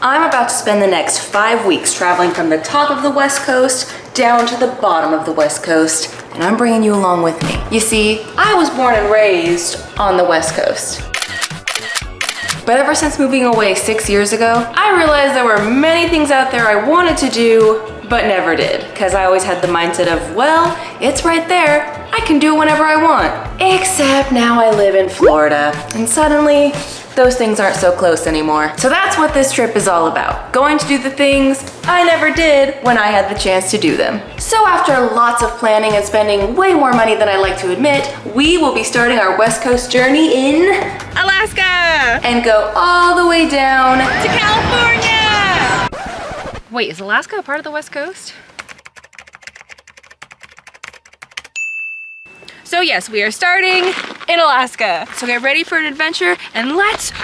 I'm about to spend the next 5 weeks traveling from the top of the West Coast down to the bottom of the West Coast, and I'm bringing you along with me. You see, I was born and raised on the West Coast. But ever since moving away 6 years ago, I realized there were many things out there I wanted to do, but never did, because I always had the mindset of, well, it's right there, I can do it whenever I want. Except now I live in Florida, and suddenly, those things aren't so close anymore. So that's what this trip is all about. Going to do the things I never did when I had the chance to do them. So after lots of planning and spending way more money than I like to admit, we will be starting our West Coast journey in Alaska! And go all the way down to California! Wait, is Alaska a part of the West Coast? So yes, we are starting in Alaska. So get ready for an adventure and let's go!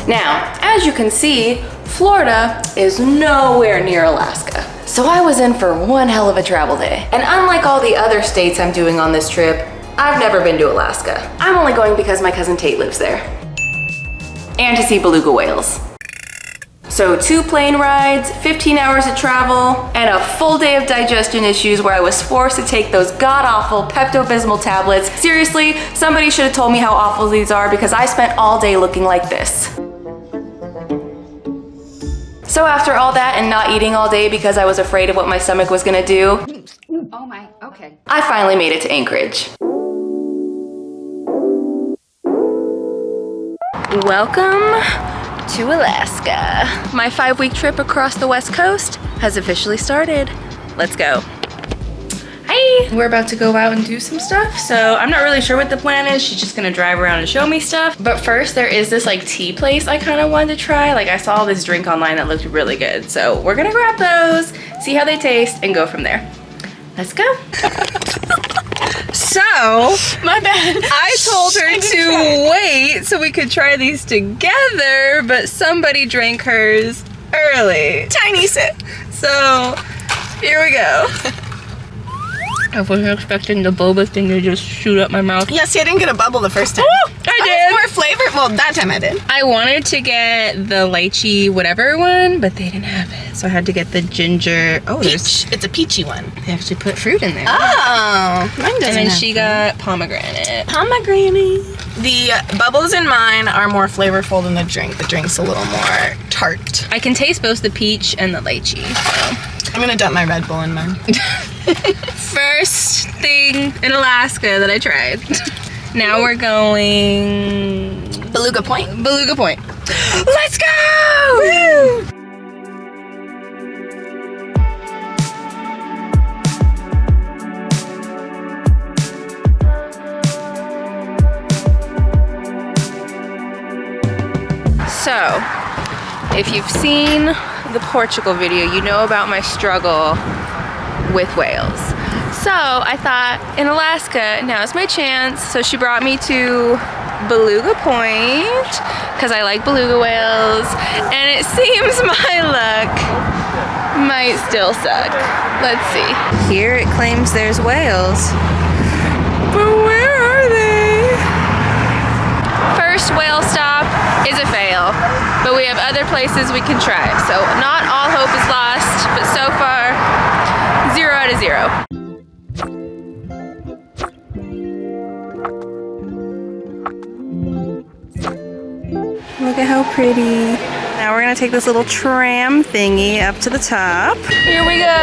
Now, as you can see, Florida is nowhere near Alaska. So I was in for one hell of a travel day. And unlike all the other states I'm doing on this trip, I've never been to Alaska. I'm only going because my cousin Tate lives there. And to see beluga whales. So 2 plane rides, 15 hours of travel, and a full day of digestion issues where I was forced to take those god-awful Pepto-Bismol tablets. Seriously, somebody should have told me how awful these are because I spent all day looking like this. So after all that and not eating all day because I was afraid of what my stomach was gonna do, oh my, okay. I finally made it to Anchorage. Welcome to Alaska. My 5-week trip across the West Coast has officially started. Let's go. Hi! We're about to go out and do some stuff, so I'm not really sure what the plan is. She's just gonna drive around and show me stuff. But first, there is this like tea place I kind of wanted to try. Like I saw this drink online that looked really good. So we're gonna grab those, see how they taste, and go from there. Let's go. So, My bad. I told her to wait so we could try these together, but somebody drank hers early. Tiny sip. So, here we go. I wasn't expecting the boba thing to just shoot up my mouth. Yeah, see, I didn't get a bubble the first time. Oh, I did. More flavor. Well, that time I did. I wanted to get the lychee whatever one, but they didn't have it. So I had to get the ginger. Oh, Peach. It's a peachy one. They actually put fruit in there. Oh, mine doesn't. And then have she fruit. got pomegranate. Pomegranate. The bubbles in mine are more flavorful than the drink. The drink's a little more tart. I can taste both the peach and the lychee. So. I'm gonna dump my Red Bull in mine. First thing in Alaska that I tried. Now we're going Beluga Point. Beluga Point. Let's go! Woo! So, if you've seen the Portugal video, you know about my struggle with whales. So I thought in Alaska, now's my chance. So she brought me to Beluga Point because I like beluga whales, and it seems my luck might still suck. Let's see. Here it claims there's whales, but where are they? First whale stop is a fail, but we have other places we can try. So not all hope is lost, but so far, 0 out of 0. Look at how pretty. Now we're gonna take this little tram thingy up to the top. Here we go.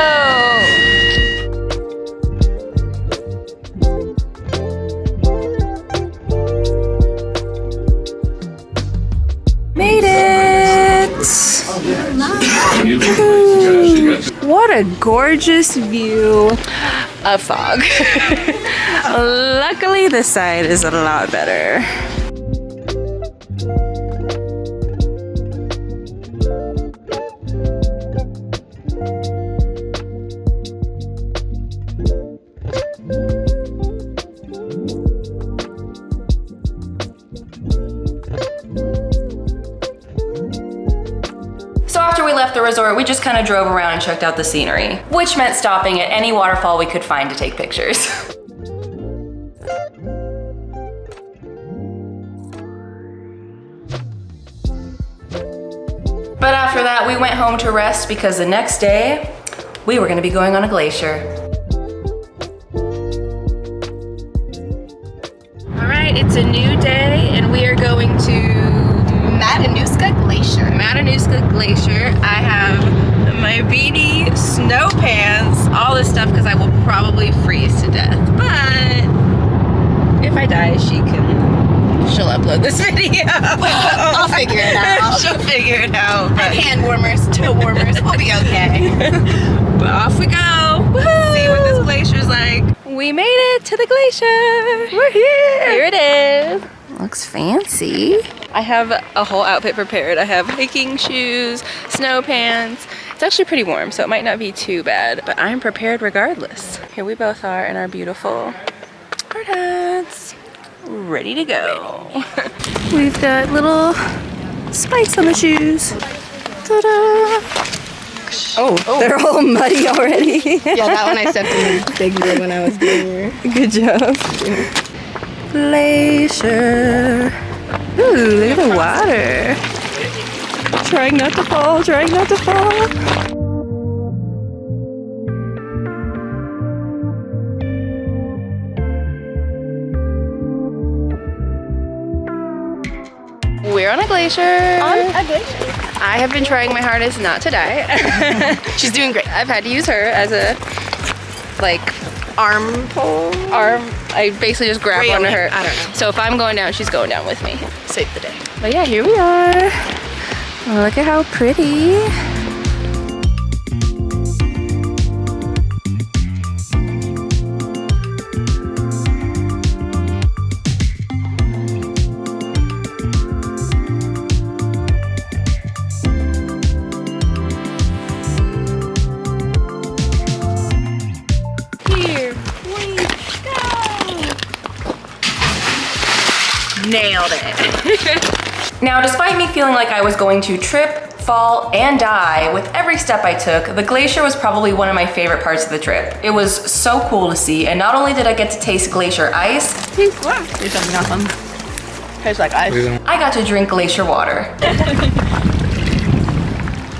Made it! What a gorgeous view of fog. Luckily this side is a lot better. the resort, we just kind of drove around and checked out the scenery, which meant stopping at any waterfall we could find to take pictures. But after that, we went home to rest because the next day, we were gonna be going on a glacier. All right, it's a new day and we are going to Matanuska Glacier. Matanuska Glacier. I have my beanie, snow pants, all this stuff because I will probably freeze to death. But if I die, she'll upload this video. I'll figure it out. She'll figure it out. But Hand warmers, toe warmers, we'll be okay. But off we go. Woo-hoo! See what this glacier's like. We made it to the glacier. We're here. Here it is. Looks fancy. I have a whole outfit prepared. I have hiking shoes, snow pants. It's actually pretty warm, so it might not be too bad, but I'm prepared regardless. Here we both are in our beautiful hard hats, ready to go. We've got little spikes on the shoes. Ta-da! Oh, they're all muddy already. Yeah, that one I stepped in the big mud when I was there. Good job. Glacier. Ooh, look at the water. Trying not to fall, trying not to fall. We're on a glacier. On a glacier. I have been trying my hardest not to die. She's doing great. I've had to use her as a, like, arm pole. I basically just grab onto her. I don't know. So if I'm going down, she's going down with me. Save the day. But yeah, here we are. Look at how pretty. Nailed it. Now, despite me feeling like I was going to trip, fall, and die with every step I took, the glacier was probably one of my favorite parts of the trip. It was so cool to see, and not only did I get to taste glacier ice, There's something awesome. Tastes like ice. I got to drink glacier water.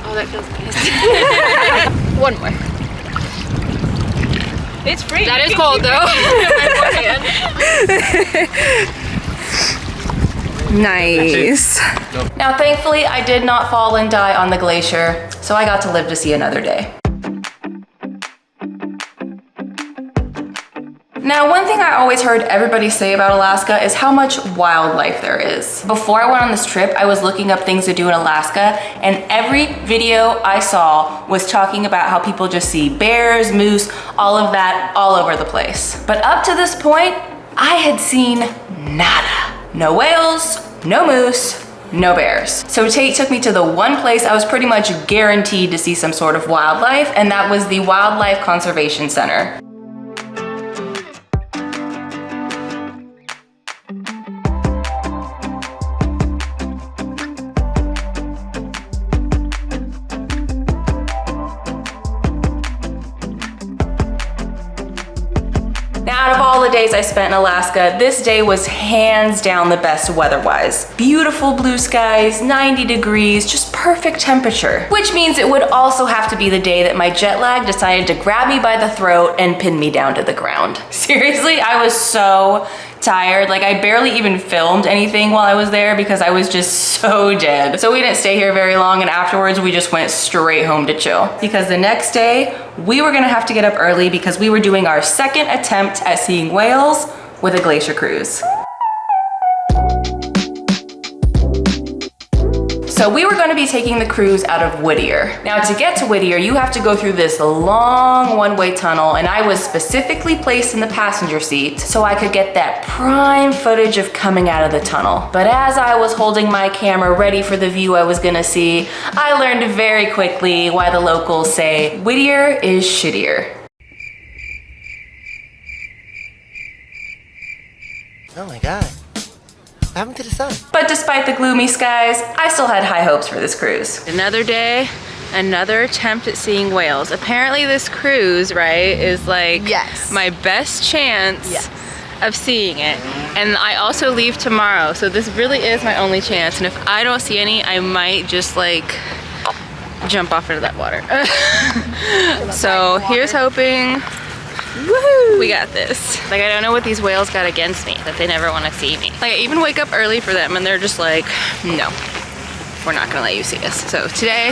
Oh, that feels nice. One more. It's free. That is cold though. Nice. Now, thankfully, I did not fall and die on the glacier, so I got to live to see another day. Now, one thing I always heard everybody say about Alaska is how much wildlife there is. Before I went on this trip, I was looking up things to do in Alaska, and every video I saw was talking about how people just see bears, moose, all of that all over the place. But up to this point, I had seen nada. No whales, no moose, no bears. So Tate took me to the one place I was pretty much guaranteed to see some sort of wildlife, and that was the Wildlife Conservation Center. Out of all the days I spent in Alaska, this day was hands down the best weather-wise. Beautiful blue skies, 90 degrees, just perfect temperature. Which means it would also have to be the day that my jet lag decided to grab me by the throat and pin me down to the ground. Seriously, I was so tired. Like, I barely even filmed anything while I was there because I was just so dead. So we didn't stay here very long, and afterwards we just went straight home to chill. Because the next day, we were gonna have to get up early because we were doing our second attempt at seeing whales with a glacier cruise. So we were going to be taking the cruise out of Whittier. Now, to get to Whittier, you have to go through this long one-way tunnel, and I was specifically placed in the passenger seat so I could get that prime footage of coming out of the tunnel. But as I was holding my camera ready for the view I was gonna see, I learned very quickly why the locals say Whittier is shittier. Oh my god. What happened to the sun? But despite the gloomy skies, I still had high hopes for this cruise. Another day, Another attempt at seeing whales. Apparently this cruise, right, is like Yes. my best chance Yes. of seeing it. And I also leave tomorrow, so this really is my only chance. And if I don't see any, I might just like jump off into that water. So here's hoping. Woohoo! We got this. Like, I don't know what these whales got against me that they never want to see me. Like, I even wake up early for them and they're just like, no, we're not gonna let you see us. So today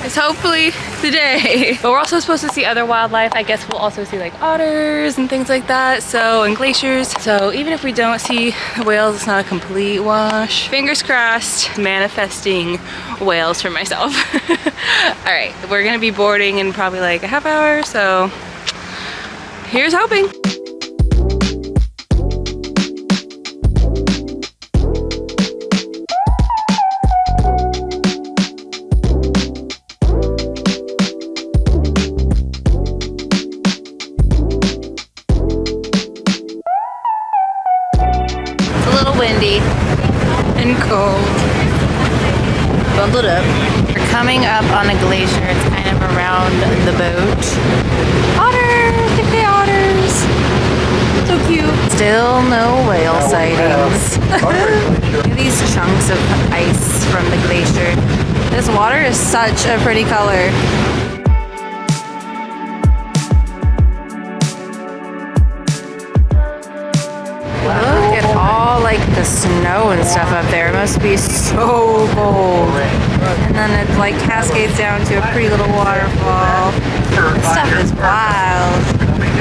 is hopefully the day. But we're also supposed to see other wildlife. I guess we'll also see like otters and things like that. So, and glaciers. So even if we don't see the whales, it's not a complete wash. Fingers crossed, manifesting whales for myself. All right, we're gonna be boarding in probably like a half hour. So here's hoping. It's a little windy and cold. Bundled up. We're coming up on a glacier. It's kind of around the boat. Otters! Look at the otters! So cute. Still no whale sightings. Look at these chunks of ice from the glacier. This water is such a pretty color. Look at all like the snow and stuff up there. It must be so cold. And then it like cascades down to a pretty little waterfall. This stuff is wild.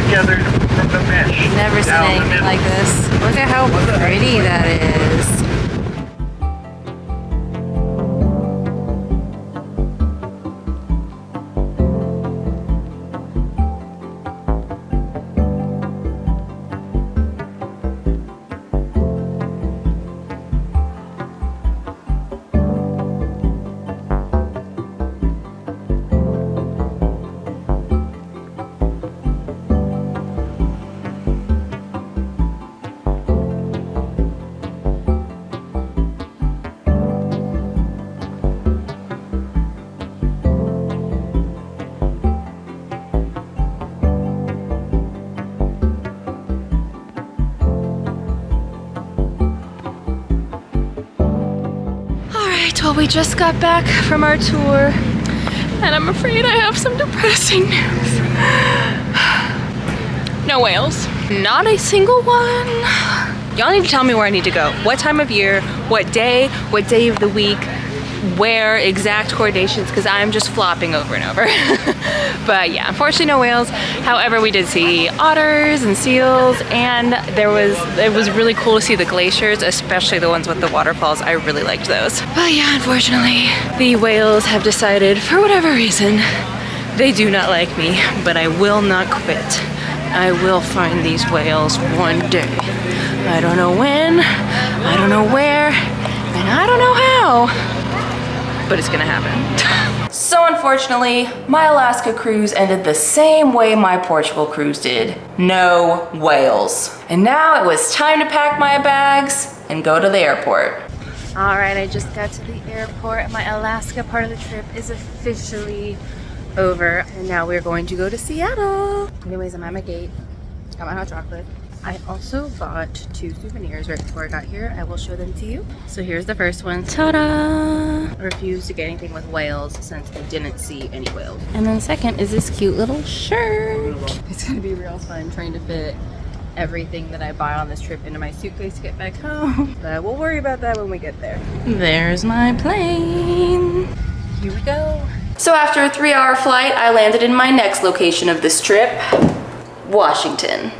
Together from the mesh. Never seen anything like this. Look at how pretty that is. Well, we just got back from our tour, and I'm afraid I have some depressing news. No whales. Not a single one. Y'all need to tell me where I need to go. What time of year, what day of the week, where, exact coordinations, because I'm just flopping over and over. But yeah, unfortunately no whales. However, we did see otters and seals, and it was really cool to see the glaciers, especially the ones with the waterfalls. I really liked those. But yeah, unfortunately, the whales have decided, for whatever reason, they do not like me, but I will not quit. I will find these whales one day. I don't know when, I don't know where, and I don't know how, but it's gonna happen. So unfortunately, my Alaska cruise ended the same way my Portugal cruise did. No whales. And now it was time to pack my bags and go to the airport. All right, I just got to the airport. My Alaska part of the trip is officially over, and now we're going to go to Seattle. Anyways, I'm at my gate. Got my hot chocolate. I also bought 2 souvenirs right before I got here. I will show them to you. So here's the first one. Ta-da! I refused to get anything with whales since I didn't see any whales. And then second is this cute little shirt. It's gonna be real fun trying to fit everything that I buy on this trip into my suitcase to get back home. But we'll worry about that when we get there. There's my plane. Here we go. So after a 3-hour flight, I landed in my next location of this trip, Washington.